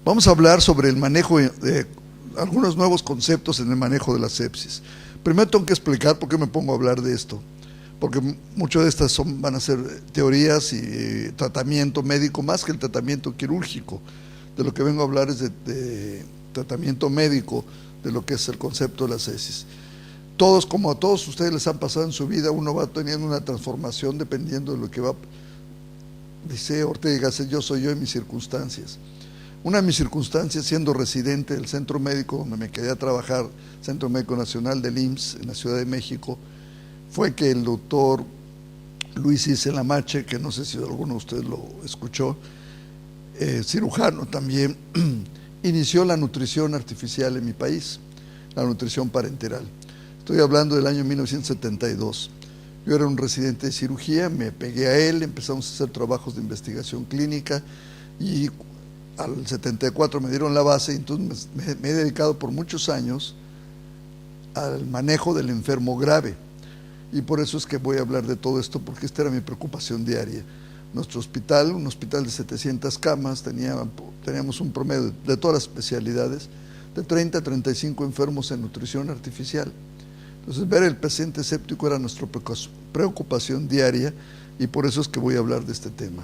Vamos a hablar sobre el manejo de algunos nuevos conceptos en el manejo de la sepsis. Primero tengo que explicar por qué me pongo a hablar de esto, porque muchas de estas van a ser teorías y tratamiento médico más que el tratamiento quirúrgico. De lo que vengo a hablar es de tratamiento médico, de lo que es el concepto de la sepsis. Todos, como a todos ustedes les han pasado en su vida, uno va teniendo una transformación dependiendo de lo que va. Dice Ortega y Gasset, yo soy yo en mis circunstancias. Una de mis circunstancias, siendo residente del centro médico donde me quedé a trabajar, Centro Médico Nacional del IMSS, en la Ciudad de México, fue que el doctor Luis Isselamache, que no sé si alguno de ustedes lo escuchó, cirujano también, inició la nutrición artificial en mi país, la nutrición parenteral. Estoy hablando del año 1972. Yo era un residente de cirugía, me pegué a él, empezamos a hacer trabajos de investigación clínica y al 74 me dieron la base, y entonces me he dedicado por muchos años al manejo del enfermo grave. Y por eso es que voy a hablar de todo esto, porque esta era mi preocupación diaria. Nuestro hospital, un hospital de 700 camas, teníamos un promedio de todas las especialidades, de 30 a 35 enfermos en nutrición artificial. Entonces, ver el paciente séptico era nuestra preocupación diaria, y por eso es que voy a hablar de este tema.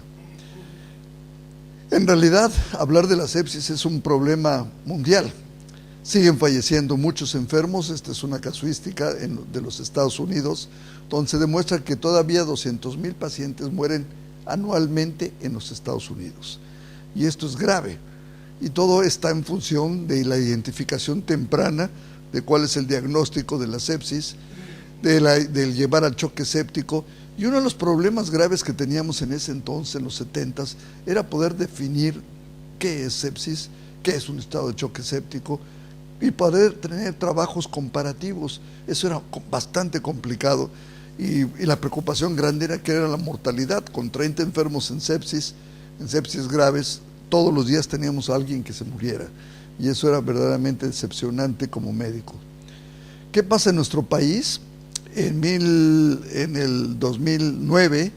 En realidad, hablar de la sepsis es un problema mundial. Siguen falleciendo muchos enfermos. Esta es una casuística de los Estados Unidos, donde se demuestra que todavía 200,000 pacientes mueren anualmente en los Estados Unidos. Y esto es grave. Y todo está en función de la identificación temprana de cuál es el diagnóstico de la sepsis, del llevar al choque séptico. Y uno de los problemas graves que teníamos en ese entonces, en los 70s, era poder definir qué es sepsis, qué es un estado de choque séptico, y poder tener trabajos comparativos. Eso era bastante complicado, y la preocupación grande era que era la mortalidad. Con 30 enfermos en sepsis graves, todos los días teníamos a alguien que se muriera, y eso era verdaderamente decepcionante como médico. ¿Qué pasa en nuestro país? En el 2009,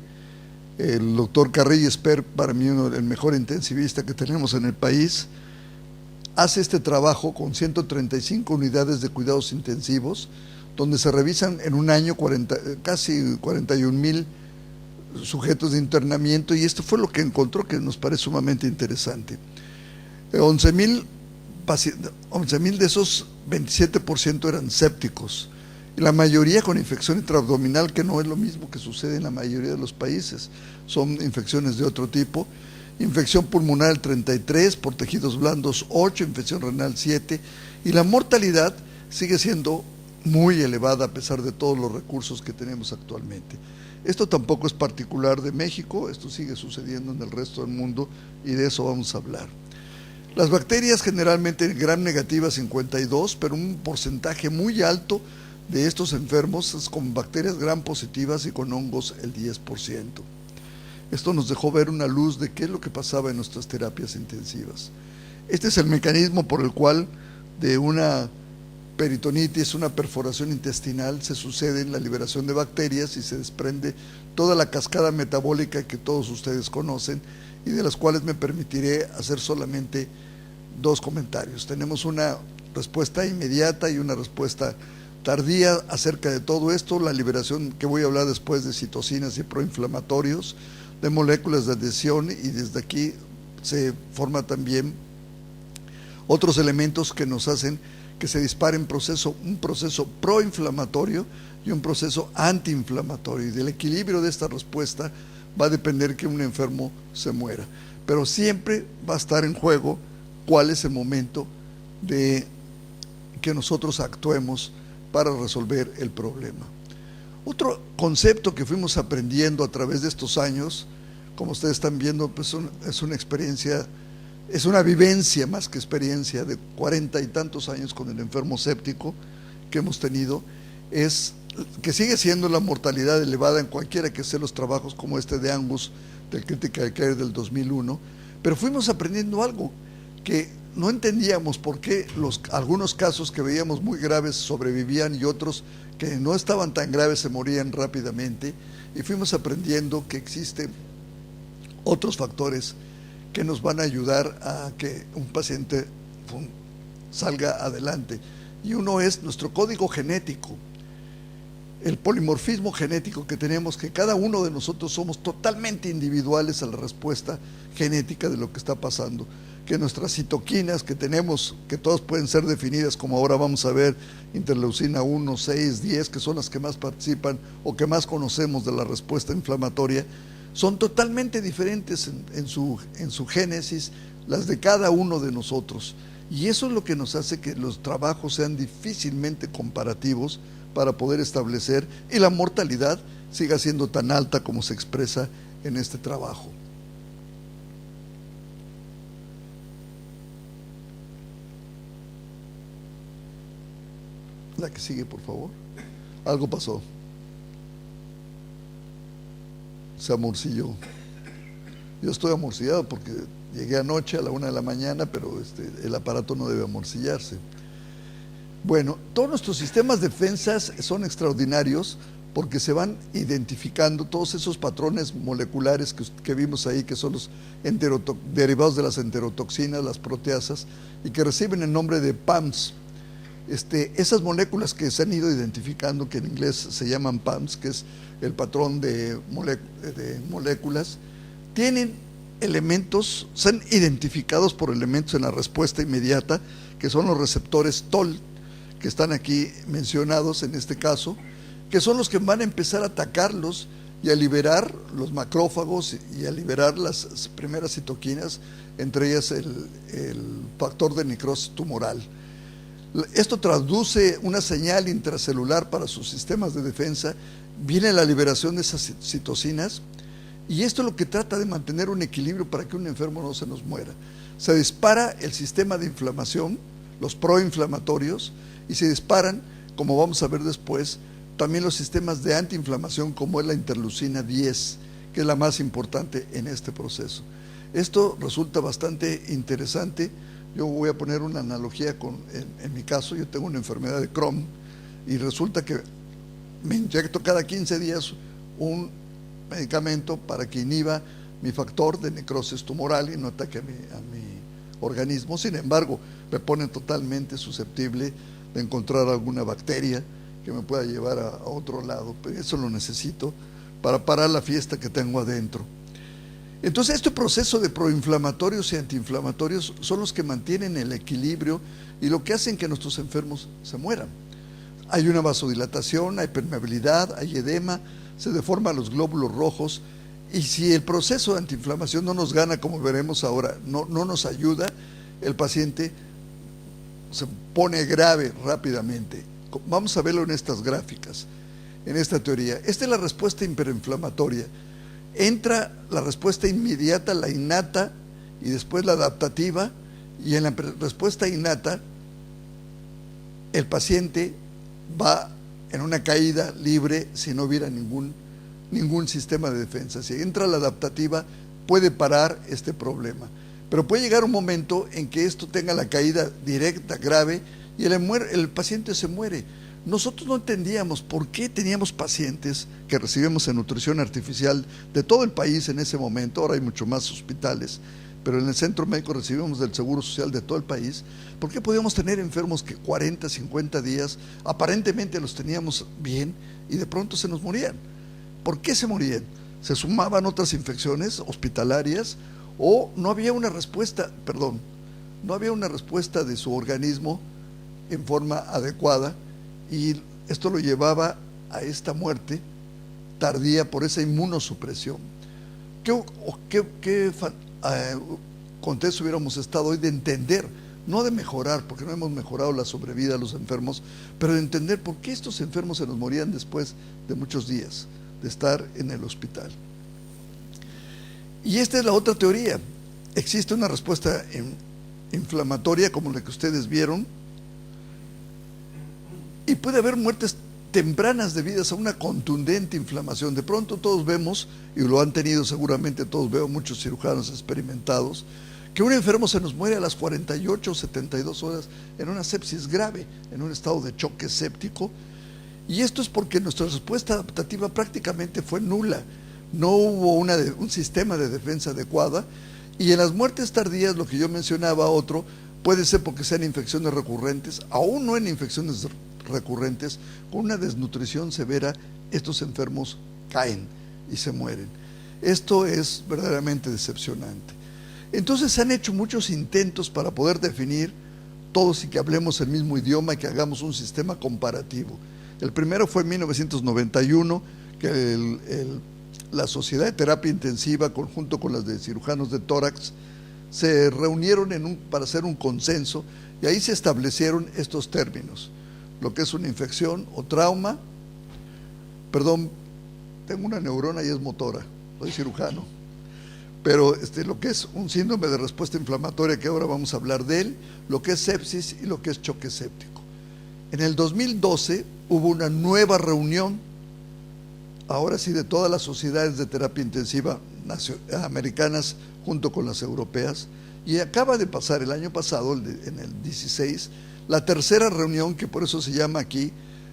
el doctor Carrillo Esper, para mí el mejor intensivista que tenemos en el país, hace este trabajo con 135 unidades de cuidados intensivos, donde se revisan en un año casi 41,000 sujetos de internamiento, y esto fue lo que encontró, que nos parece sumamente interesante. 11,000 de esos, 27% eran sépticos, y la mayoría con infección intraabdominal, que no es lo mismo que sucede en la mayoría de los países, son infecciones de otro tipo. Infección pulmonar el 33%, por tejidos blandos 8%, infección renal 7%, y la mortalidad sigue siendo muy elevada a pesar de todos los recursos que tenemos actualmente. Esto tampoco es particular de México, esto sigue sucediendo en el resto del mundo, y de eso vamos a hablar. Las bacterias generalmente gram negativa 52, pero un porcentaje muy alto de estos enfermos es con bacterias gram positivas y con hongos el 10%. Esto nos dejó ver una luz de qué es lo que pasaba en nuestras terapias intensivas. Este es el mecanismo por el cual de una peritonitis, una perforación intestinal, se sucede en la liberación de bacterias y se desprende toda la cascada metabólica que todos ustedes conocen, y de las cuales me permitiré hacer solamente dos comentarios. Tenemos una respuesta inmediata y una respuesta tardía acerca de todo esto. La liberación que voy a hablar después de citocinas y proinflamatorios, de moléculas de adhesión, y desde aquí se forma también otros elementos que nos hacen que se dispare un proceso proinflamatorio y un proceso antiinflamatorio, y del equilibrio de esta respuesta va a depender que un enfermo se muera, pero siempre va a estar en juego cuál es el momento de que nosotros actuemos para resolver el problema. Otro concepto que fuimos aprendiendo a través de estos años, como ustedes están viendo, pues es una experiencia, es una vivencia más que experiencia de 40 y tantos años con el enfermo séptico que hemos tenido, es que sigue siendo la mortalidad elevada en cualquiera que sean los trabajos como este de Angus, del Critical Care del 2001, pero fuimos aprendiendo algo que no entendíamos por qué algunos casos que veíamos muy graves sobrevivían y otros que no estaban tan graves se morían rápidamente, y fuimos aprendiendo que existen otros factores que nos van a ayudar a que un paciente salga adelante. Y uno es nuestro código genético, el polimorfismo genético que tenemos, que cada uno de nosotros somos totalmente individuales a la respuesta genética de lo que está pasando, que nuestras citoquinas que tenemos, que todas pueden ser definidas como ahora vamos a ver, interleucina 1, 6, 10, que son las que más participan o que más conocemos de la respuesta inflamatoria, son totalmente diferentes en su génesis, las de cada uno de nosotros. Y eso es lo que nos hace que los trabajos sean difícilmente comparativos para poder establecer, y la mortalidad siga siendo tan alta como se expresa en este trabajo. La que sigue, por favor. Algo pasó. Se amorcilló. Yo estoy amorcillado porque llegué anoche a la 1 de la mañana, pero el aparato no debe amorcillarse. Bueno, todos nuestros sistemas de defensas son extraordinarios porque se van identificando todos esos patrones moleculares que vimos ahí, que son los derivados de las enterotoxinas, las proteasas, y que reciben el nombre de PAMs. Esas moléculas que se han ido identificando, que en inglés se llaman PAMs, que es el patrón de moléculas, tienen elementos, son identificados por elementos en la respuesta inmediata, que son los receptores TOL, que están aquí mencionados en este caso, que son los que van a empezar a atacarlos y a liberar los macrófagos y a liberar las primeras citoquinas, entre ellas el factor de necrosis tumoral. Esto traduce una señal intracelular para sus sistemas de defensa, viene la liberación de esas citocinas, y esto es lo que trata de mantener un equilibrio para que un enfermo no se nos muera. Se dispara el sistema de inflamación, los proinflamatorios, y se disparan, como vamos a ver después, también los sistemas de antiinflamación, como es la interleucina 10, que es la más importante en este proceso. Esto resulta bastante interesante. Yo voy a poner una analogía en mi caso, yo tengo una enfermedad de Crohn, y resulta que me inyecto cada 15 días un medicamento para que inhiba mi factor de necrosis tumoral y no ataque a mi organismo. Sin embargo, me pone totalmente susceptible de encontrar alguna bacteria que me pueda llevar a otro lado, pero eso lo necesito para parar la fiesta que tengo adentro. Entonces, este proceso de proinflamatorios y antiinflamatorios son los que mantienen el equilibrio y lo que hacen que nuestros enfermos se mueran. Hay una vasodilatación, hay permeabilidad, hay edema, se deforman los glóbulos rojos, y si el proceso de antiinflamación no nos gana, como veremos ahora, no nos ayuda, el paciente se pone grave rápidamente. Vamos a verlo en estas gráficas, en esta teoría. Esta es la respuesta hiperinflamatoria. Entra la respuesta inmediata, la innata, y después la adaptativa, y en la respuesta innata el paciente va en una caída libre si no hubiera ningún sistema de defensa. Si entra la adaptativa, puede parar este problema. Pero puede llegar un momento en que esto tenga la caída directa, grave, y el paciente se muere. Nosotros no entendíamos por qué teníamos pacientes que recibimos en nutrición artificial de todo el país en ese momento. Ahora hay mucho más hospitales, pero en el centro médico recibimos del Seguro Social de todo el país. ¿Por qué podíamos tener enfermos que 40, 50 días aparentemente los teníamos bien y de pronto se nos morían? ¿Por qué se morían? ¿Se sumaban otras infecciones hospitalarias o no había una respuesta, no había una respuesta de su organismo en forma adecuada, y esto lo llevaba a esta muerte tardía por esa inmunosupresión? ¿Qué contexto hubiéramos estado hoy de entender, no de mejorar, porque no hemos mejorado la sobrevida de los enfermos, pero de entender por qué estos enfermos se nos morían después de muchos días de estar en el hospital? Y esta es la otra teoría. Existe una respuesta inflamatoria como la que ustedes vieron, y puede haber muertes tempranas debidas a una contundente inflamación. De pronto todos vemos, y lo han tenido seguramente todos, veo muchos cirujanos experimentados, que un enfermo se nos muere a las 48 o 72 horas en una sepsis grave, en un estado de choque séptico, y esto es porque nuestra respuesta adaptativa prácticamente fue nula. No hubo un sistema de defensa adecuada, Y en las muertes tardías, lo que yo mencionaba, otro, puede ser porque sean infecciones recurrentes, aún no en infecciones recurrentes, con una desnutrición severa, estos enfermos caen y se mueren. Esto es verdaderamente decepcionante. Entonces se han hecho muchos intentos para poder definir todos y que hablemos el mismo idioma y que hagamos un sistema comparativo. El primero fue en 1991, que la Sociedad de Terapia Intensiva, junto con las de cirujanos de tórax, se reunieron para hacer un consenso y ahí se establecieron estos términos: lo que es una infección o trauma, perdón, tengo una neurona y es motora, soy cirujano, pero lo que es un síndrome de respuesta inflamatoria, que ahora vamos a hablar de él, lo que es sepsis y lo que es choque séptico. En el 2012 hubo una nueva reunión, ahora sí, de todas las sociedades de terapia intensiva americanas junto con las europeas, y acaba de pasar el año pasado, en el 16, la tercera reunión, que por eso se llama aquí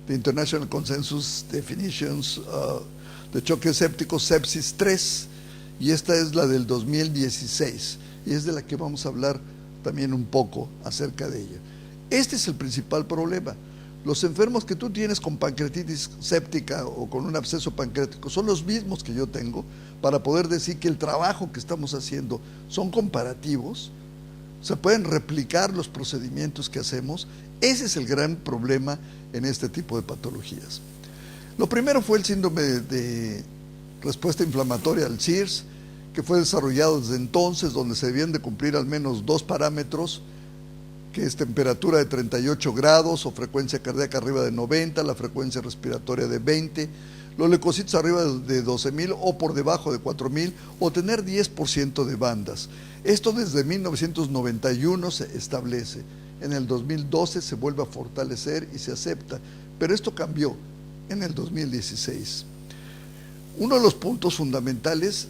The International Consensus Definitions de choque séptico, sepsis 3, y esta es la del 2016, y es de la que vamos a hablar también un poco acerca de ella. Este es el principal problema. Los enfermos que tú tienes con pancreatitis séptica o con un absceso pancreático son los mismos que yo tengo, para poder decir que el trabajo que estamos haciendo son comparativos, se pueden replicar los procedimientos que hacemos. Ese es el gran problema en este tipo de patologías. Lo primero fue el síndrome de respuesta inflamatoria, el SIRS, que fue desarrollado desde entonces, donde se debían de cumplir al menos dos parámetros, que es temperatura de 38 grados o frecuencia cardíaca arriba de 90, la frecuencia respiratoria de 20, los leucocitos arriba de 12,000 o por debajo de 4,000, o tener 10% de bandas. Esto desde 1991 se establece. En el 2012 se vuelve a fortalecer y se acepta, pero esto cambió en el 2016. Uno de los puntos fundamentales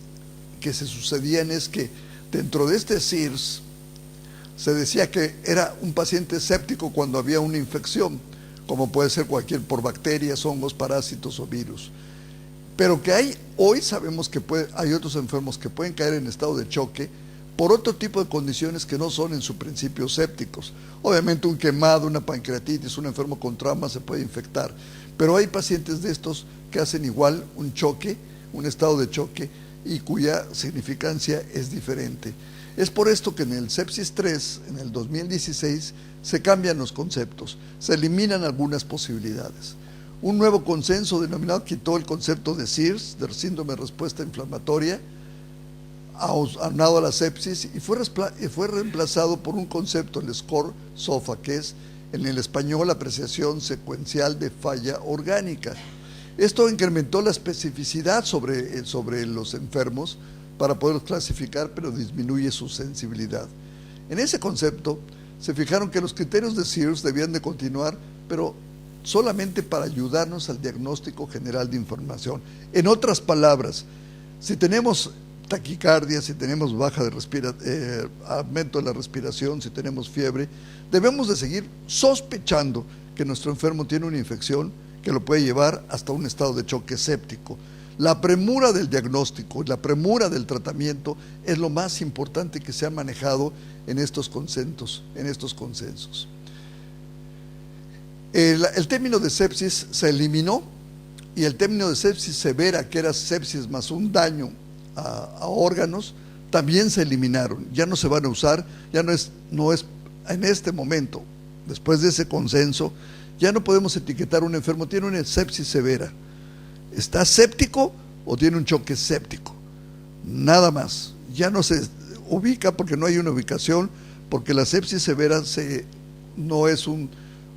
que se sucedían es que dentro de este SIRS se decía que era un paciente séptico cuando había una infección, como puede ser por bacterias, hongos, parásitos o virus. Pero que hoy sabemos que hay otros enfermos que pueden caer en estado de choque por otro tipo de condiciones que no son en su principio sépticos. Obviamente un quemado, una pancreatitis, un enfermo con trauma se puede infectar, pero hay pacientes de estos que hacen igual un choque, un estado de choque, y cuya significancia es diferente. Es por esto que en el sepsis 3, en el 2016, se cambian los conceptos, se eliminan algunas posibilidades. Un nuevo consenso denominado quitó el concepto de SIRS, del síndrome de respuesta inflamatoria, aunado a la sepsis, y fue reemplazado por un concepto, el SCORE-SOFA, que es en el español apreciación secuencial de falla orgánica. Esto incrementó la especificidad sobre los enfermos para poderlos clasificar, pero disminuye su sensibilidad. En ese concepto se fijaron que los criterios de SIRS debían de continuar, pero solamente para ayudarnos al diagnóstico general de información. En otras palabras, si tenemos taquicardia, si tenemos aumento de la respiración, si tenemos fiebre, debemos de seguir sospechando que nuestro enfermo tiene una infección que lo puede llevar hasta un estado de choque séptico. La premura del diagnóstico, la premura del tratamiento es lo más importante que se ha manejado en estos consensos. El término de sepsis se eliminó, y el término de sepsis severa, que era sepsis más un daño a órganos, también se eliminaron. Ya no se van a usar, ya no es en este momento, después de ese consenso, ya no podemos etiquetar a un enfermo, tiene una sepsis severa, ¿está séptico o tiene un choque séptico? Nada más. Ya no se ubica porque no hay una ubicación, porque la sepsis severa no es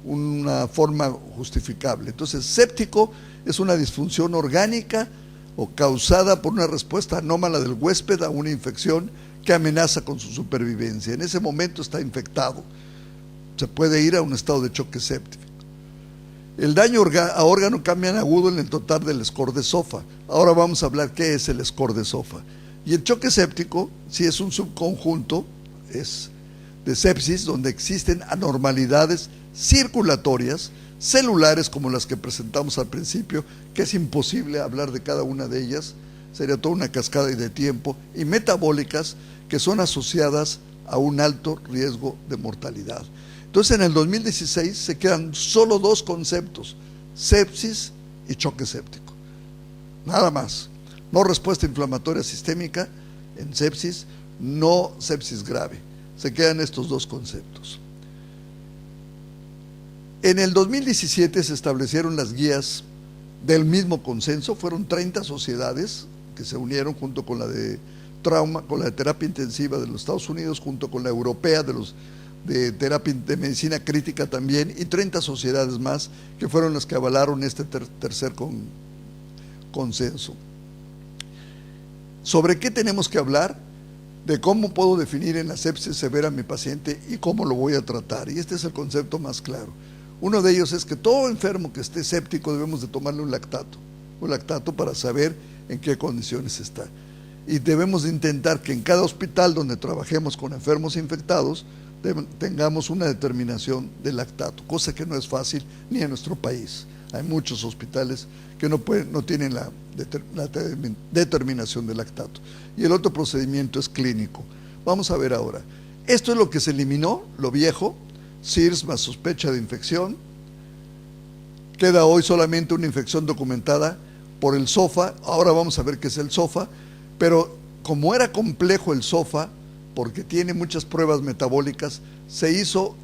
una forma justificable. Entonces, séptico es una disfunción orgánica o causada por una respuesta anómala del huésped a una infección que amenaza con su supervivencia. En ese momento está infectado. Se puede ir a un estado de choque séptico. El daño a órgano cambia en agudo en el total del score de SOFA. Ahora vamos a hablar qué es el score de SOFA. Y el choque séptico, si es un subconjunto, es de sepsis, donde existen anormalidades circulatorias, celulares como las que presentamos al principio, que es imposible hablar de cada una de ellas, sería toda una cascada de tiempo, y metabólicas, que son asociadas a un alto riesgo de mortalidad. Entonces, en el 2016 se quedan solo dos conceptos: sepsis y choque séptico. Nada más. No respuesta inflamatoria sistémica en sepsis, no sepsis grave. Se quedan estos dos conceptos. En el 2017 se establecieron las guías del mismo consenso. Fueron 30 sociedades que se unieron junto con la de trauma, con la de terapia intensiva de los Estados Unidos, junto con la europea de terapia de medicina crítica también, y 30 sociedades más que fueron las que avalaron este tercer consenso. ¿Sobre qué tenemos que hablar? De cómo puedo definir en la sepsis severa a mi paciente y cómo lo voy a tratar. Y este es el concepto más claro. Uno de ellos es que todo enfermo que esté séptico debemos de tomarle un lactato para saber en qué condiciones está. Y debemos de intentar que en cada hospital donde trabajemos con enfermos infectados tengamos una determinación de lactato, cosa que no es fácil ni en nuestro país. Hay muchos hospitales que no tienen la determinación de lactato. Y el otro procedimiento es clínico. Vamos a ver ahora. Esto es lo que se eliminó, lo viejo: SIRS más sospecha de infección. Queda hoy solamente una infección documentada por el SOFA. Ahora vamos a ver qué es el SOFA, pero como era complejo el SOFA, porque tiene muchas pruebas metabólicas, se hizo,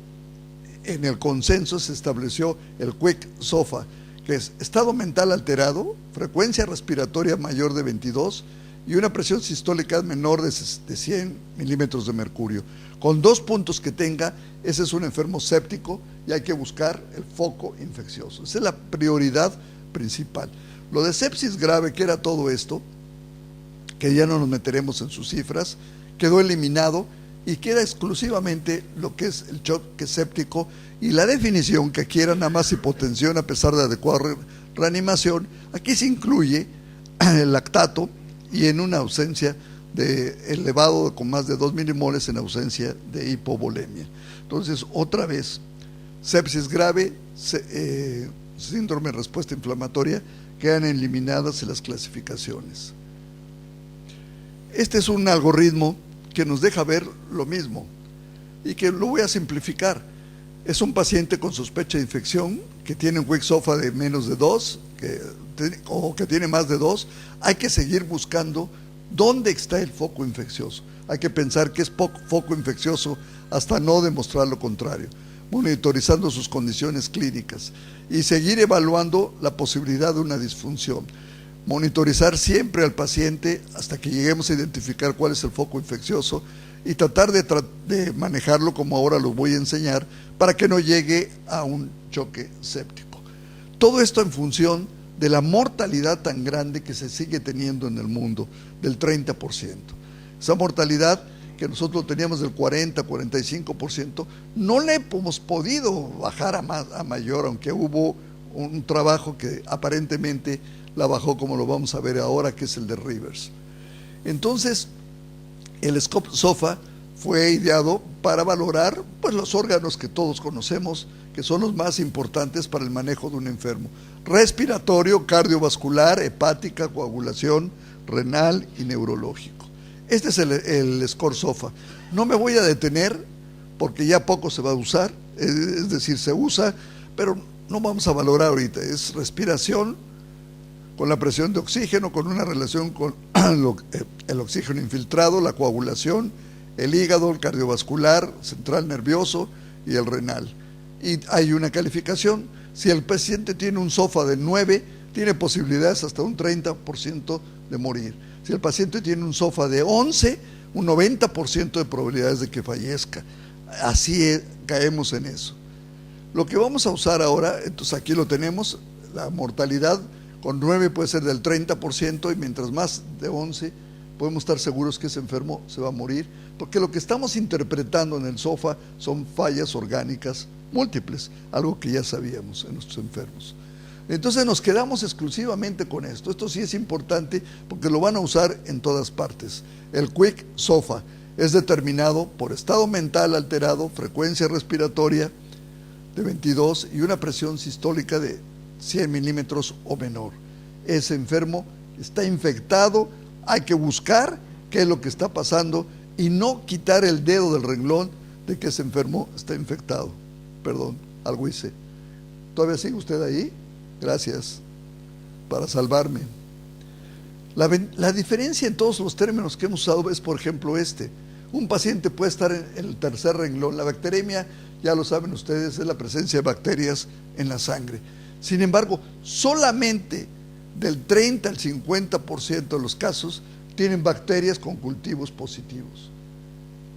en el consenso se estableció el QUIC-SOFA, que es estado mental alterado, frecuencia respiratoria mayor de 22 y una presión sistólica menor de 100 milímetros de mercurio. Con 2 puntos que tenga, ese es un enfermo séptico y hay que buscar el foco infeccioso. Esa es la prioridad principal. Lo de sepsis grave, que era todo esto, que ya no nos meteremos en sus cifras, quedó eliminado y queda exclusivamente lo que es el choque séptico, y la definición, que aquí era nada más hipotensión a pesar de adecuada reanimación. Aquí se incluye el lactato y en una ausencia de elevado con más de 2 milimoles en ausencia de hipovolemia. Entonces, otra vez, sepsis grave, síndrome de respuesta inflamatoria, quedan eliminadas en las clasificaciones. Este es un algoritmo que nos deja ver lo mismo y que lo voy a simplificar. Es un paciente con sospecha de infección que tiene un QUIC-SOFA de menos de 2 o que tiene más de 2. Hay que seguir buscando dónde está el foco infeccioso. Hay que pensar que es foco infeccioso hasta no demostrar lo contrario, monitorizando sus condiciones clínicas y seguir evaluando la posibilidad de una disfunción. Monitorizar siempre al paciente hasta que lleguemos a identificar cuál es el foco infeccioso y tratar de manejarlo como ahora lo voy a enseñar, para que no llegue a un choque séptico. Todo esto en función de la mortalidad tan grande que se sigue teniendo en el mundo, del 30%. Esa mortalidad que nosotros teníamos del 40-45%, no le hemos podido bajar a mayor, aunque hubo un trabajo que aparentemente la bajó, como lo vamos a ver ahora, que es el de Rivers. Entonces, el SCOP-SOFA fue ideado para valorar pues los órganos que todos conocemos, que son los más importantes para el manejo de un enfermo: respiratorio, cardiovascular, hepática, coagulación, renal y neurológico. Este es el SCORE-SOFA. No me voy a detener porque ya poco se va a usar, es decir, se usa, pero no vamos a valorar ahorita. Es respiración con la presión de oxígeno, con una relación con el oxígeno infiltrado, la coagulación, el hígado, el cardiovascular, central nervioso y el renal. Y hay una calificación. Si el paciente tiene un SOFA de 9, tiene posibilidades hasta un 30% de morir. Si el paciente tiene un SOFA de 11, un 90% de probabilidades de que fallezca. Así caemos en eso. Lo que vamos a usar ahora, entonces aquí lo tenemos, la mortalidad con 9 puede ser del 30%, y mientras más de 11 podemos estar seguros que ese enfermo se va a morir, porque lo que estamos interpretando en el SOFA son fallas orgánicas múltiples, algo que ya sabíamos en nuestros enfermos. Entonces nos quedamos exclusivamente con esto. Esto sí es importante porque lo van a usar en todas partes. El QUIC-SOFA es determinado por estado mental alterado, frecuencia respiratoria de 22 y una presión sistólica de 100 milímetros o menor. Ese enfermo está infectado, hay que buscar qué es lo que está pasando y no quitar el dedo del renglón de que ese enfermo está infectado. Perdón, algo hice. ¿Todavía sigue usted ahí? Gracias para salvarme. La diferencia en todos los términos que hemos usado es, por ejemplo, un paciente puede estar en el tercer renglón. La bacteremia, ya lo saben ustedes, es la presencia de bacterias en la sangre. Sin embargo, solamente del 30 al 50% de los casos tienen bacterias con cultivos positivos.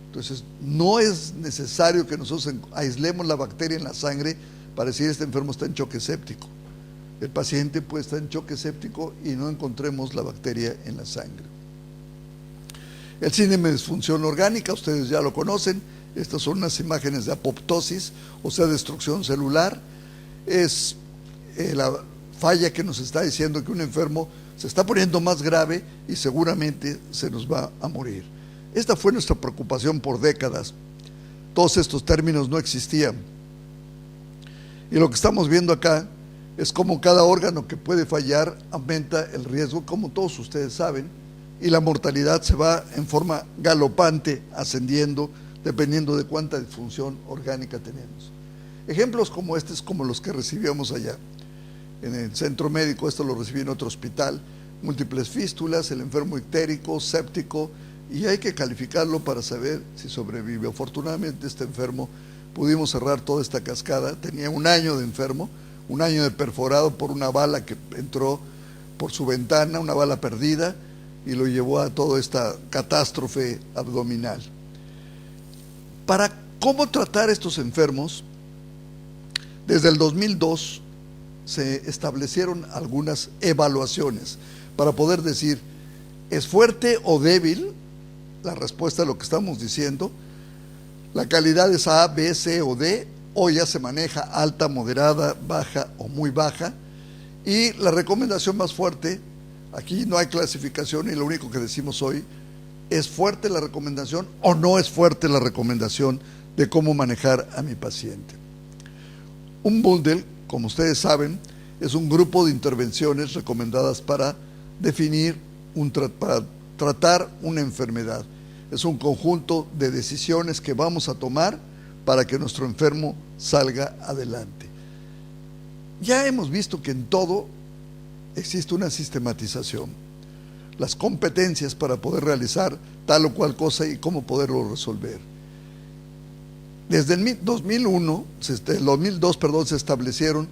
Entonces, no es necesario que nosotros aislemos la bacteria en la sangre para decir este enfermo está en choque séptico. El paciente puede estar en choque séptico y no encontremos la bacteria en la sangre. El síndrome de disfunción orgánica, ustedes ya lo conocen. Estas son unas imágenes de apoptosis, o sea, destrucción celular. Es la falla que nos está diciendo que un enfermo se está poniendo más grave y seguramente se nos va a morir. Esta fue nuestra preocupación por décadas. Todos estos términos no existían. Y lo que estamos viendo acá es cómo cada órgano que puede fallar aumenta el riesgo, como todos ustedes saben, y la mortalidad se va en forma galopante ascendiendo dependiendo de cuánta disfunción orgánica tenemos. Ejemplos como estos, como los que recibíamos allá en el centro médico. Esto lo recibí en otro hospital: múltiples fístulas, el enfermo ictérico, séptico, y hay que calificarlo para saber si sobrevive. Afortunadamente este enfermo pudimos cerrar toda esta cascada. Tenía 1 año de enfermo, 1 año de perforado por una bala que entró por su ventana, una bala perdida, y lo llevó a toda esta catástrofe abdominal. Para cómo tratar estos enfermos, desde el 2002 se establecieron algunas evaluaciones para poder decir, ¿es fuerte o débil? La respuesta a lo que estamos diciendo. La calidad es A, B, C o D, o ya se maneja alta, moderada, baja o muy baja. Y la recomendación más fuerte, aquí no hay clasificación y lo único que decimos hoy, ¿es fuerte la recomendación o no es fuerte la recomendación de cómo manejar a mi paciente? Un bundle, como ustedes saben, es un grupo de intervenciones recomendadas para definir, para tratar una enfermedad. Es un conjunto de decisiones que vamos a tomar para que nuestro enfermo salga adelante. Ya hemos visto que en todo existe una sistematización, las competencias para poder realizar tal o cual cosa y cómo poderlo resolver. Desde el 2002, se establecieron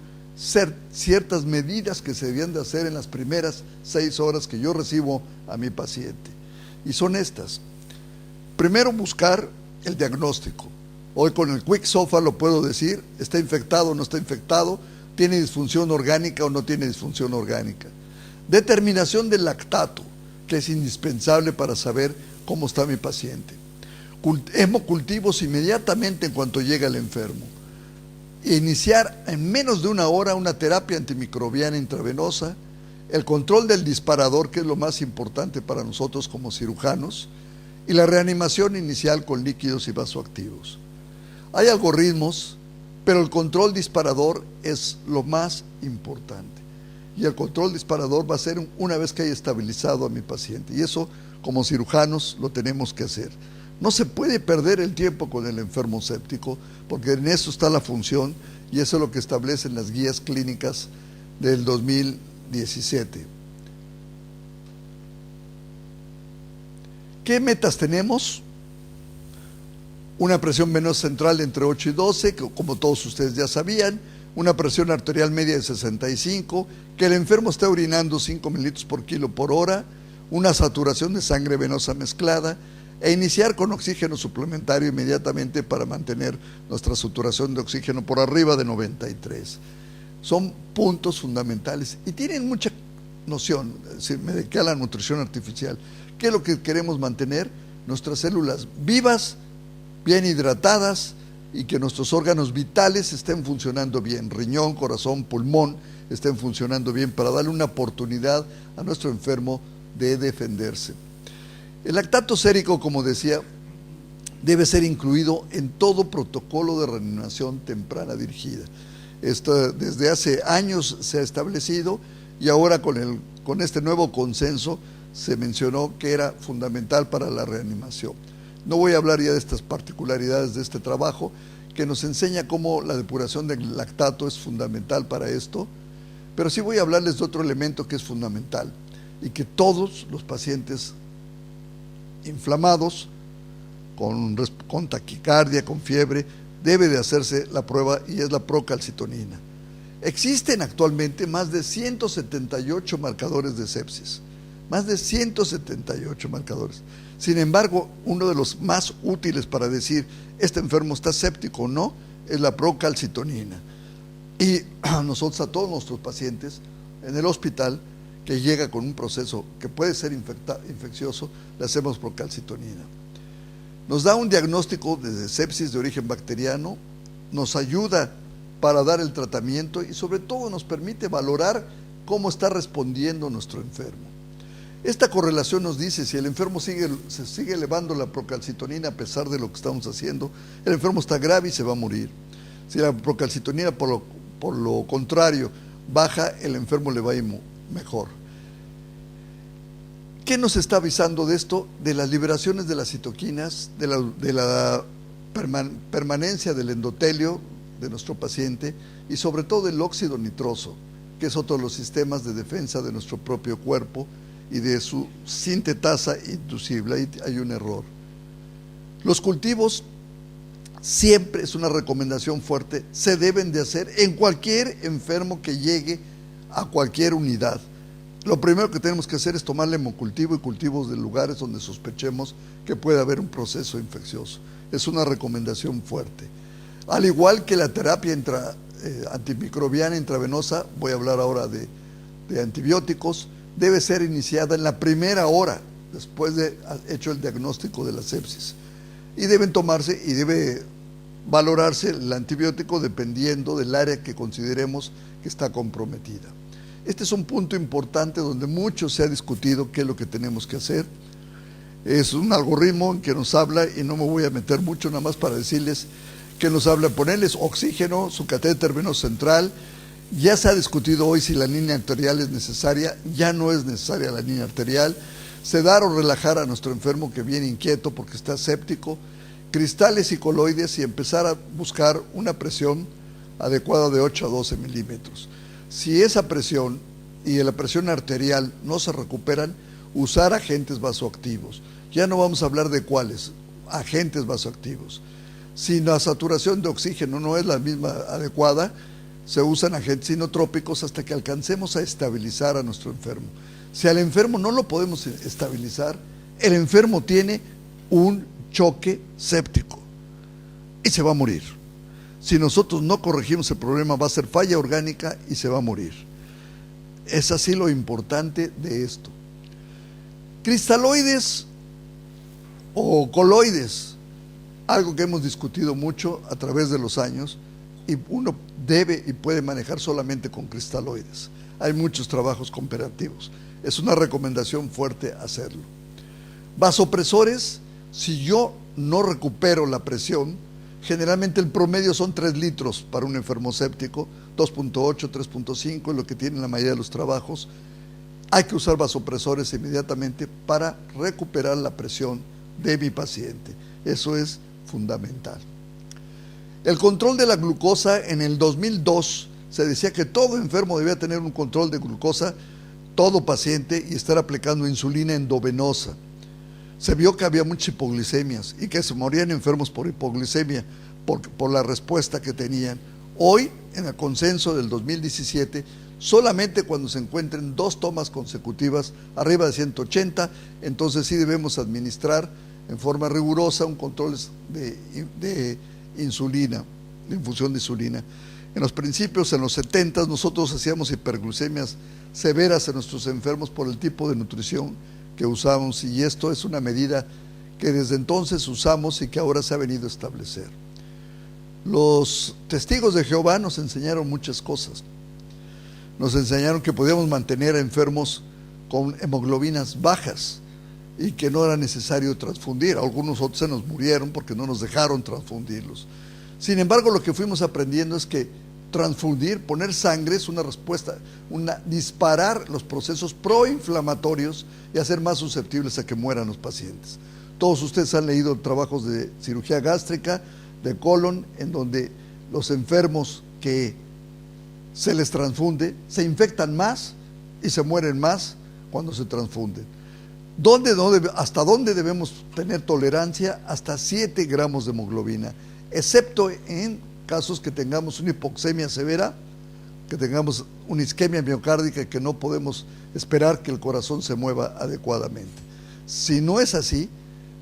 ciertas medidas que se debían de hacer en las primeras 6 horas que yo recibo a mi paciente. Y son estas. Primero, buscar el diagnóstico. Hoy con el Quick SOFA lo puedo decir: está infectado o no está infectado, tiene disfunción orgánica o no tiene disfunción orgánica. Determinación del lactato, que es indispensable para saber cómo está mi paciente. Hemocultivos inmediatamente en cuanto llega el enfermo. Iniciar en menos de 1 hora una terapia antimicrobiana intravenosa. El control del disparador, que es lo más importante para nosotros como cirujanos, y la reanimación inicial con líquidos y vasoactivos. Hay algoritmos, pero el control disparador es lo más importante. Y el control disparador va a ser una vez que haya estabilizado a mi paciente. Y eso, como cirujanos, lo tenemos que hacer. No se puede perder el tiempo con el enfermo séptico, porque en eso está la función, y eso es lo que establecen las guías clínicas del 2017. ¿Qué metas tenemos? Una presión venosa central entre 8 y 12, que como todos ustedes ya sabían, una presión arterial media de 65, que el enfermo esté orinando 5 mililitros por kilo por hora, una saturación de sangre venosa mezclada, e iniciar con oxígeno suplementario inmediatamente para mantener nuestra saturación de oxígeno por arriba de 93. Son puntos fundamentales y tienen mucha noción. Si me dediqué a la nutrición artificial, ¿qué es lo que queremos mantener? Nuestras células vivas, bien hidratadas, y que nuestros órganos vitales estén funcionando bien, riñón, corazón, pulmón, estén funcionando bien para darle una oportunidad a nuestro enfermo de defenderse. El lactato sérico, como decía, debe ser incluido en todo protocolo de reanimación temprana dirigida. Esto desde hace años se ha establecido, y ahora con este nuevo consenso se mencionó que era fundamental para la reanimación. No voy a hablar ya de estas particularidades de este trabajo, que nos enseña cómo la depuración del lactato es fundamental para esto, pero sí voy a hablarles de otro elemento que es fundamental y que todos los pacientes inflamados, con taquicardia, con fiebre, debe de hacerse la prueba, y es la procalcitonina. Existen actualmente más de 178 marcadores de sepsis, más de 178 marcadores. Sin embargo, uno de los más útiles para decir este enfermo está séptico o no es la procalcitonina. Y nosotros a todos nuestros pacientes en el hospital que llega con un proceso que puede ser infeccioso, le hacemos procalcitonina. Nos da un diagnóstico de sepsis de origen bacteriano, nos ayuda para dar el tratamiento y sobre todo nos permite valorar cómo está respondiendo nuestro enfermo. Esta correlación nos dice si el enfermo se sigue elevando la procalcitonina a pesar de lo que estamos haciendo, el enfermo está grave y se va a morir. Si la procalcitonina por lo contrario baja, el enfermo le va a ir mejor. ¿Qué nos está avisando de esto? De las liberaciones de las citoquinas, de la permanencia del endotelio de nuestro paciente y sobre todo del óxido nitroso, que es otro de los sistemas de defensa de nuestro propio cuerpo y de su sintetasa inducible. Ahí hay un error. Los cultivos siempre es una recomendación fuerte, se deben de hacer en cualquier enfermo que llegue a cualquier unidad. Lo primero que tenemos que hacer es tomarle hemocultivo y cultivos de lugares donde sospechemos que puede haber un proceso infeccioso. Es una recomendación fuerte. Al igual que la terapia antimicrobiana intravenosa, voy a hablar ahora de antibióticos, debe ser iniciada en la primera hora después de hecho el diagnóstico de la sepsis. Y deben tomarse y debe valorarse el antibiótico dependiendo del área que consideremos que está comprometida. Este es un punto importante donde mucho se ha discutido qué es lo que tenemos que hacer. Es un algoritmo que nos habla, y no me voy a meter mucho, nada más para decirles que nos habla, ponerles oxígeno, su catéter venoso central. Ya se ha discutido hoy si la línea arterial es necesaria, ya no es necesaria la línea arterial. Sedar o relajar a nuestro enfermo que viene inquieto porque está séptico, cristales y coloides, y empezar a buscar una presión adecuada de 8 a 12 milímetros. Si esa presión y la presión arterial no se recuperan, usar agentes vasoactivos. Ya no vamos a hablar de cuáles, agentes vasoactivos. Si la saturación de oxígeno no es la misma adecuada, se usan agentes inotrópicos hasta que alcancemos a estabilizar a nuestro enfermo. Si al enfermo no lo podemos estabilizar, el enfermo tiene un choque séptico y se va a morir. Si nosotros no corregimos el problema, va a ser falla orgánica y se va a morir. Es así lo importante de esto. Cristaloides o coloides, algo que hemos discutido mucho a través de los años, y uno debe y puede manejar solamente con cristaloides. Hay muchos trabajos comparativos. Es una recomendación fuerte hacerlo. Vasopresores, si yo no recupero la presión, generalmente el promedio son 3 litros para un enfermo séptico, 2.8, 3.5 es lo que tienen la mayoría de los trabajos. Hay que usar vasopresores inmediatamente para recuperar la presión de mi paciente. Eso es fundamental. El control de la glucosa, en el 2002 se decía que todo enfermo debía tener un control de glucosa, todo paciente, y estar aplicando insulina endovenosa. Se vio que había muchas hipoglicemias y que se morían enfermos por hipoglicemia, por la respuesta que tenían. Hoy, en el consenso del 2017, solamente cuando se encuentren 2 tomas consecutivas arriba de 180, entonces sí debemos administrar en forma rigurosa un control de insulina, de infusión de insulina. En los principios, en los 70, nosotros hacíamos hiperglucemias severas en nuestros enfermos por el tipo de nutrición que usamos, y esto es una medida que desde entonces usamos y que ahora se ha venido a establecer. Los testigos de Jehová nos enseñaron muchas cosas. Nos enseñaron que podíamos mantener a enfermos con hemoglobinas bajas y que no era necesario transfundir. Algunos otros se nos murieron porque no nos dejaron transfundirlos. Sin embargo, lo que fuimos aprendiendo es que transfundir, poner sangre, es una respuesta, disparar los procesos proinflamatorios y hacer más susceptibles a que mueran los pacientes. Todos ustedes han leído trabajos de cirugía gástrica, de colon, en donde los enfermos que se les transfunde se infectan más y se mueren más cuando se transfunden. ¿Hasta dónde debemos tener tolerancia? Hasta 7 gramos de hemoglobina, excepto en casos que tengamos una hipoxemia severa, que tengamos una isquemia miocárdica y que no podemos esperar que el corazón se mueva adecuadamente. Si no es así,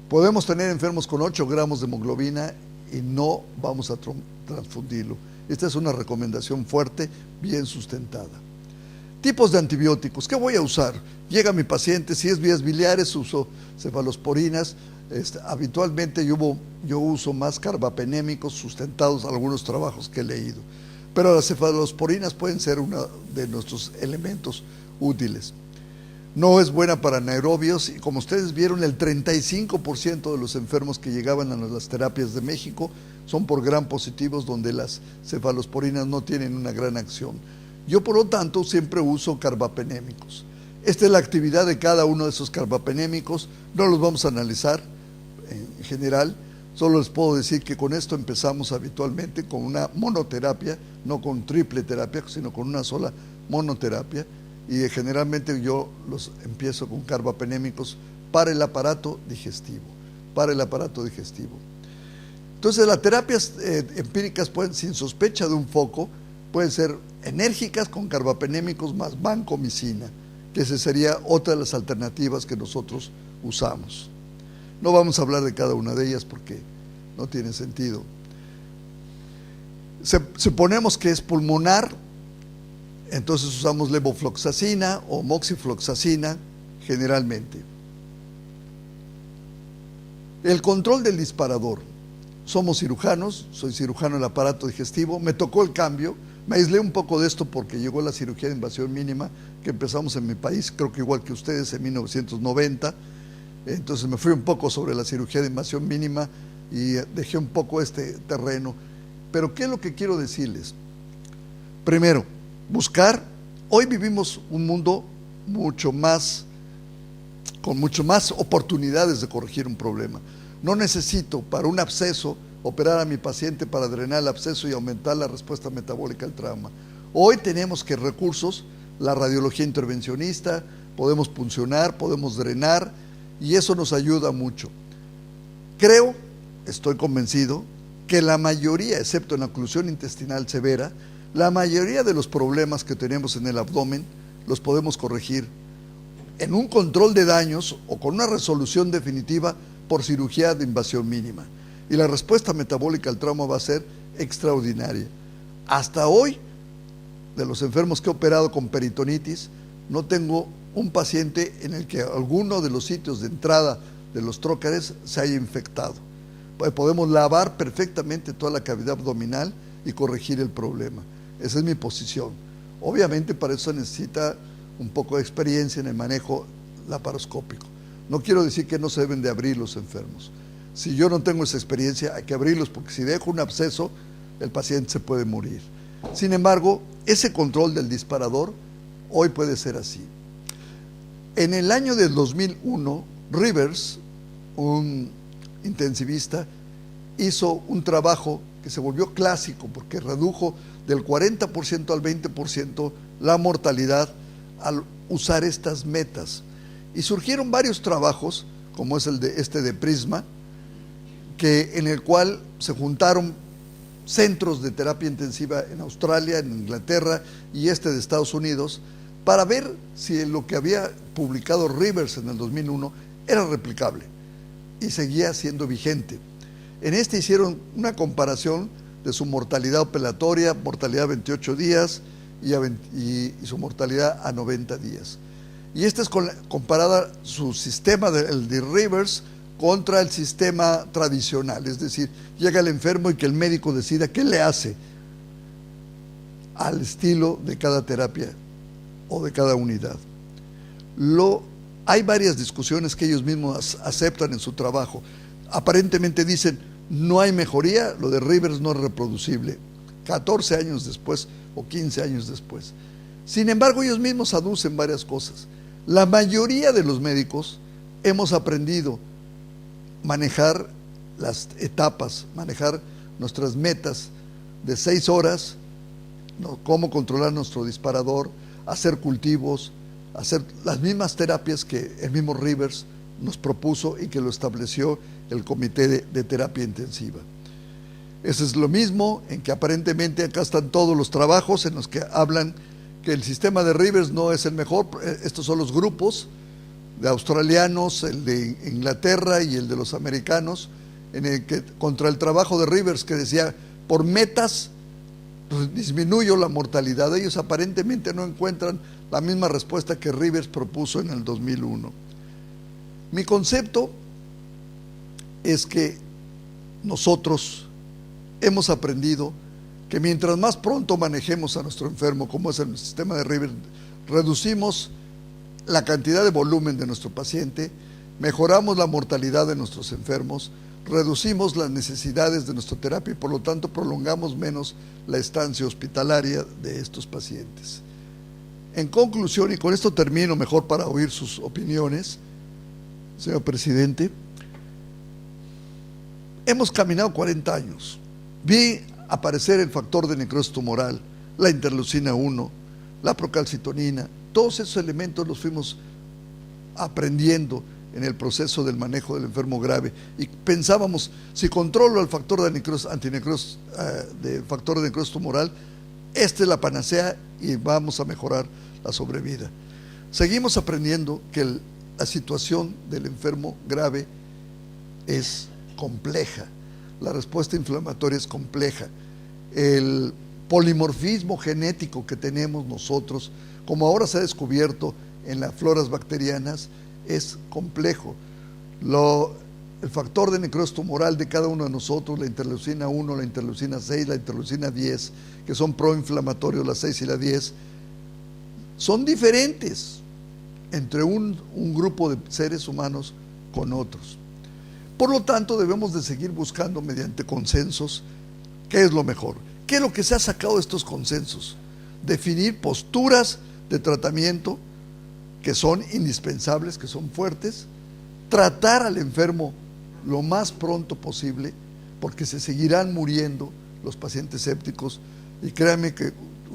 podemos tener enfermos con 8 gramos de hemoglobina y no vamos a transfundirlo. Esta es una recomendación fuerte, bien sustentada. Tipos de antibióticos. ¿Qué voy a usar? Llega mi paciente, si es vías biliares, uso cefalosporinas. Habitualmente yo uso más carbapenémicos, sustentados algunos trabajos que he leído. Pero las cefalosporinas pueden ser uno de nuestros elementos útiles. No es buena para anaerobios y como ustedes vieron, el 35% de los enfermos que llegaban a las terapias de México son por gram positivos, donde las cefalosporinas no tienen una gran acción. Yo, por lo tanto, siempre uso carbapenémicos. Esta es la actividad de cada uno de esos carbapenémicos. No los vamos a analizar en general. Solo les puedo decir que con esto empezamos habitualmente con una monoterapia, no con triple terapia, sino con una sola monoterapia. Y generalmente yo los empiezo con carbapenémicos para el aparato digestivo. Entonces, las terapias empíricas pueden, sin sospecha de un foco, pueden ser enérgicas con carbapenémicos más vancomicina, que esa sería otra de las alternativas que nosotros usamos. No vamos a hablar de cada una de ellas porque no tiene sentido. Suponemos que es pulmonar, entonces usamos levofloxacina o moxifloxacina generalmente. El control del disparador. Somos cirujanos, soy cirujano del aparato digestivo, me tocó el cambio, me aislé un poco de esto porque llegó la cirugía de invasión mínima que empezamos en mi país, creo que igual que ustedes, en 1990. Entonces me fui un poco sobre la cirugía de invasión mínima y dejé un poco este terreno. Pero ¿qué es lo que quiero decirles? Primero, hoy vivimos un mundo con mucho más oportunidades de corregir un problema. No necesito para un absceso operar a mi paciente para drenar el absceso y aumentar la respuesta metabólica al trauma. Hoy tenemos recursos, la radiología intervencionista, podemos puncionar, podemos drenar y eso nos ayuda mucho. Estoy convencido que la mayoría, excepto en la oclusión intestinal severa, la mayoría de los problemas que tenemos en el abdomen los podemos corregir en un control de daños o con una resolución definitiva por cirugía de invasión mínima. Y la respuesta metabólica al trauma va a ser extraordinaria. Hasta hoy, de los enfermos que he operado con peritonitis, no tengo un paciente en el que alguno de los sitios de entrada de los trócares se haya infectado. Podemos lavar perfectamente toda la cavidad abdominal y corregir el problema. Esa es mi posición. Obviamente para eso se necesita un poco de experiencia en el manejo laparoscópico. No quiero decir que no se deben de abrir los enfermos. Si yo no tengo esa experiencia, hay que abrirlos porque si dejo un absceso, el paciente se puede morir. Sin embargo, ese control del disparador hoy puede ser así. En el año del 2001, Rivers, un intensivista, hizo un trabajo que se volvió clásico porque redujo del 40% al 20% la mortalidad al usar estas metas. Y surgieron varios trabajos, como es el de Prisma, en el cual se juntaron centros de terapia intensiva en Australia, en Inglaterra y de Estados Unidos, para ver si lo que había publicado Rivers en el 2001 era replicable y seguía siendo vigente. En hicieron una comparación de su mortalidad operatoria, mortalidad a 28 días y su mortalidad a 90 días. Y es comparada su sistema, el de Rivers, contra el sistema tradicional. Es decir, llega el enfermo y que el médico decida qué le hace al estilo de cada terapia o de cada unidad. Hay varias discusiones que ellos mismos aceptan en su trabajo. Aparentemente dicen, no hay mejoría, lo de Rivers no es reproducible, 14 años después o 15 años después. Sin embargo, ellos mismos aducen varias cosas. La mayoría de los médicos hemos aprendido manejar las etapas, manejar nuestras metas de 6 horas, ¿no? Cómo controlar nuestro disparador, hacer cultivos, hacer las mismas terapias que el mismo Rivers nos propuso y que lo estableció el Comité de Terapia Intensiva. Eso es lo mismo en que aparentemente acá están todos los trabajos en los que hablan que el sistema de Rivers no es el mejor. Estos son los grupos de australianos, el de Inglaterra y el de los americanos, en el que contra el trabajo de Rivers, que decía por metas pues, disminuyo la mortalidad. Ellos aparentemente no encuentran la misma respuesta que Rivers propuso en el 2001. Mi concepto es que nosotros hemos aprendido que mientras más pronto manejemos a nuestro enfermo, como es el sistema de Rivers, reducimos la cantidad de volumen de nuestro paciente, mejoramos la mortalidad de nuestros enfermos, reducimos las necesidades de nuestra terapia y por lo tanto prolongamos menos la estancia hospitalaria de estos pacientes. En conclusión, y con esto termino mejor para oír sus opiniones, señor presidente, hemos caminado 40 años. Vi aparecer el factor de necrosis tumoral, la interleucina 1, la procalcitonina, todos esos elementos los fuimos aprendiendo en el proceso del manejo del enfermo grave y pensábamos, si controlo el factor de necrosis, factor de necrosis tumoral, esta es la panacea y vamos a mejorar la sobrevida. Seguimos aprendiendo que la situación del enfermo grave es compleja, la respuesta inflamatoria es compleja, el polimorfismo genético que tenemos nosotros, como ahora se ha descubierto en las floras bacterianas, es complejo. El factor de necrosis tumoral de cada uno de nosotros, la interleucina 1, la interleucina 6, la interleucina 10, que son proinflamatorios, la 6 y la 10, son diferentes entre un grupo de seres humanos con otros. Por lo tanto, debemos de seguir buscando mediante consensos qué es lo mejor. ¿Qué es lo que se ha sacado de estos consensos? Definir posturas de tratamiento que son indispensables, que son fuertes, tratar al enfermo lo más pronto posible, porque se seguirán muriendo los pacientes sépticos, y créanme que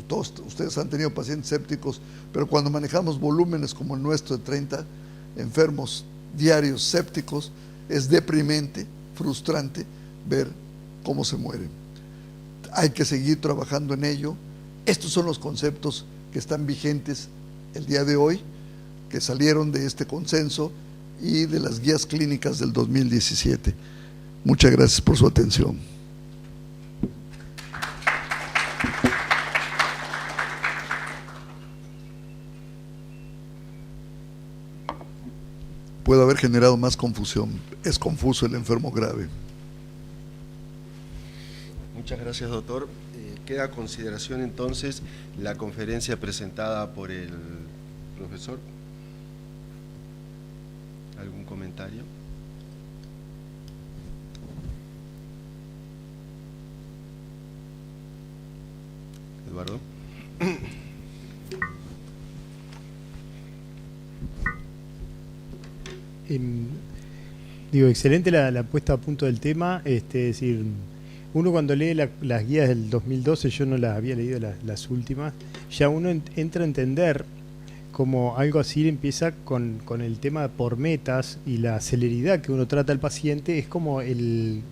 todos ustedes han tenido pacientes sépticos, pero cuando manejamos volúmenes como el nuestro de 30 enfermos diarios sépticos, es deprimente, frustrante ver cómo se mueren. Hay que seguir trabajando en ello. Estos son los conceptos que están vigentes el día de hoy, que salieron de este consenso y de las guías clínicas del 2017. Muchas gracias por su atención. Puede haber generado más confusión. Es confuso el enfermo grave. Muchas gracias, doctor. Queda a consideración entonces la conferencia presentada por el profesor. ¿Algún comentario? Eduardo. Excelente la puesta a punto del tema. Es decir, uno cuando lee las guías del 2012, yo no las había leído las últimas, ya uno entra a entender como algo así empieza con el tema por metas y la celeridad que uno trata al paciente, es como el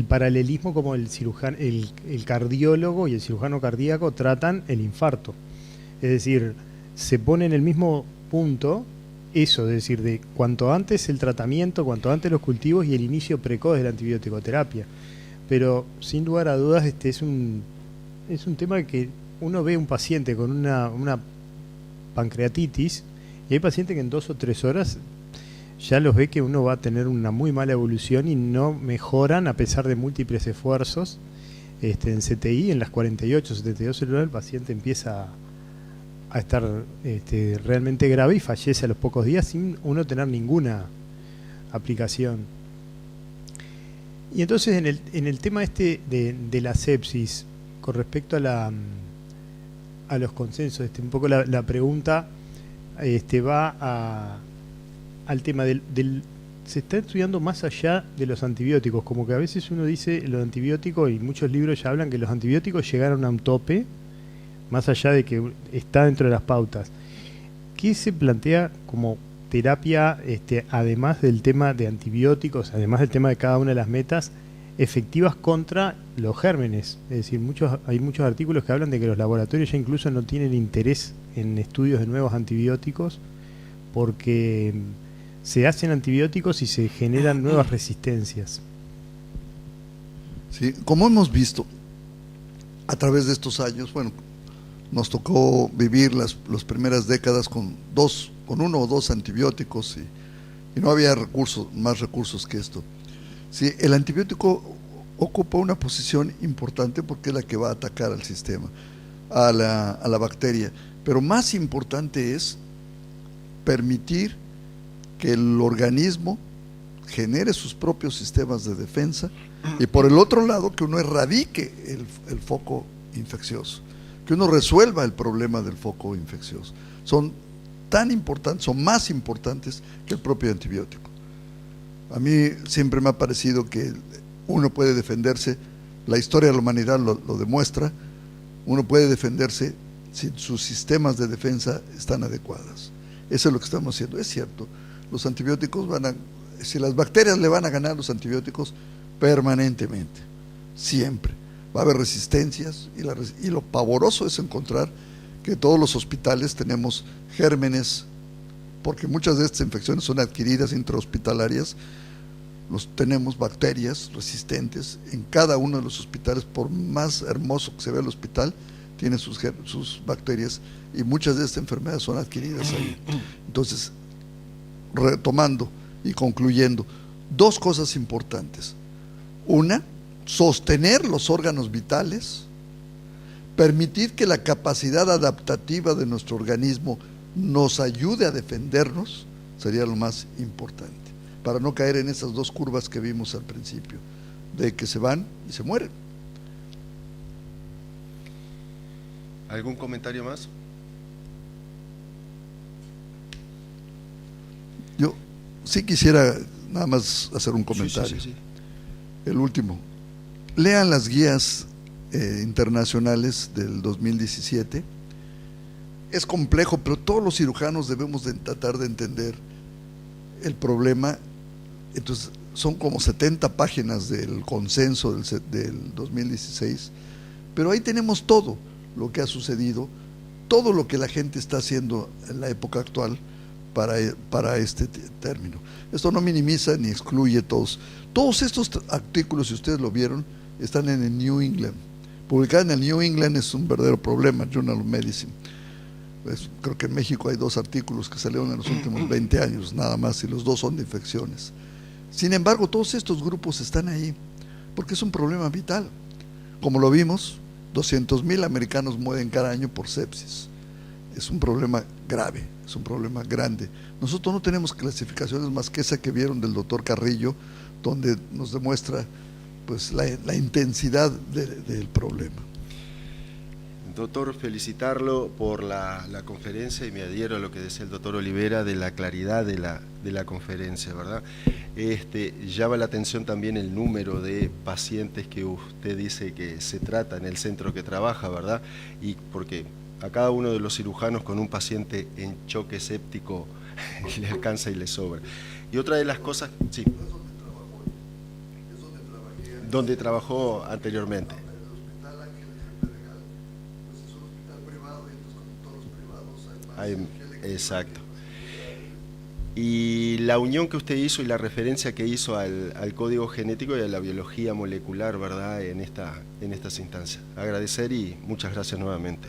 paralelismo como el cirujano, el cardiólogo y el cirujano cardíaco tratan el infarto. Es decir, se pone en el mismo punto eso, es decir, de cuanto antes el tratamiento, cuanto antes los cultivos y el inicio precoz de la antibioticoterapia. Pero sin lugar a dudas es un tema que uno ve un paciente con una pancreatitis y hay pacientes que en 2 o 3 horas ya los ve que uno va a tener una muy mala evolución y no mejoran a pesar de múltiples esfuerzos. En CTI, en las 48, 72 horas, el paciente empieza a estar realmente grave y fallece a los pocos días sin uno tener ninguna aplicación. Y entonces en el tema de la sepsis, con respecto a los consensos, un poco la pregunta va al tema del se está estudiando más allá de los antibióticos, como que a veces uno dice los antibióticos, y muchos libros ya hablan que los antibióticos llegaron a un tope, más allá de que está dentro de las pautas. ¿Qué se plantea como terapia, además del tema de antibióticos, además del tema de cada una de las metas, efectivas contra los gérmenes? Es decir, hay muchos artículos que hablan de que los laboratorios ya incluso no tienen interés en estudios de nuevos antibióticos porque se hacen antibióticos y se generan nuevas resistencias. Sí, como hemos visto a través de estos años, bueno, nos tocó vivir las primeras décadas con uno o dos antibióticos y no había más recursos que esto. Sí, el antibiótico ocupa una posición importante porque es la que va a atacar al sistema, a la bacteria, pero más importante es permitir que el organismo genere sus propios sistemas de defensa y por el otro lado que uno erradique el foco infeccioso, que uno resuelva el problema del foco infeccioso. Son tan importantes, son más importantes que el propio antibiótico. A mí siempre me ha parecido que uno puede defenderse, la historia de la humanidad lo demuestra, uno puede defenderse si sus sistemas de defensa están adecuados. Eso es lo que estamos haciendo. Es cierto, los antibióticos si las bacterias le van a ganar los antibióticos permanentemente, siempre. Va a haber resistencias y lo pavoroso es encontrar que todos los hospitales tenemos gérmenes, porque muchas de estas infecciones son adquiridas intrahospitalarias, tenemos bacterias resistentes en cada uno de los hospitales, por más hermoso que se vea el hospital, tiene sus bacterias y muchas de estas enfermedades son adquiridas ahí. Entonces, retomando y concluyendo, dos cosas importantes. Una, sostener los órganos vitales, permitir que la capacidad adaptativa de nuestro organismo nos ayude a defendernos, sería lo más importante, para no caer en esas dos curvas que vimos al principio, de que se van y se mueren. ¿Algún comentario más? Yo sí quisiera nada más hacer un comentario. Sí. El último. Lean las guías internacionales del 2017. Es complejo, pero todos los cirujanos debemos de tratar de entender el problema. Entonces, son como 70 páginas del consenso del 2016, pero ahí tenemos todo lo que ha sucedido, todo lo que la gente está haciendo en la época actual para este término. Esto no minimiza ni excluye todos. Todos estos artículos, si ustedes lo vieron, están en el New England. Publicar en el New England es un verdadero problema, Journal of Medicine. Creo que en México hay 2 artículos que salieron en los últimos 20 años, nada más, y los 2 son de infecciones. Sin embargo, todos estos grupos están ahí, porque es un problema vital. Como lo vimos, 200,000 americanos mueren cada año por sepsis. Es un problema grave, es un problema grande. Nosotros no tenemos clasificaciones más que esa que vieron del doctor Carrillo, donde nos demuestra pues la intensidad del problema. Doctor, felicitarlo por la conferencia y me adhiero a lo que decía el doctor Olivera de la claridad de la conferencia, ¿verdad? Llama la atención también el número de pacientes que usted dice que se trata en el centro que trabaja, ¿verdad? Y porque a cada uno de los cirujanos con un paciente en choque séptico le alcanza y le sobra. Y otra de las cosas, sí. ¿Dónde trabajó anteriormente? Exacto. Y la unión que usted hizo y la referencia que hizo al código genético y a la biología molecular, ¿verdad?, en estas instancias. Agradecer y muchas gracias nuevamente.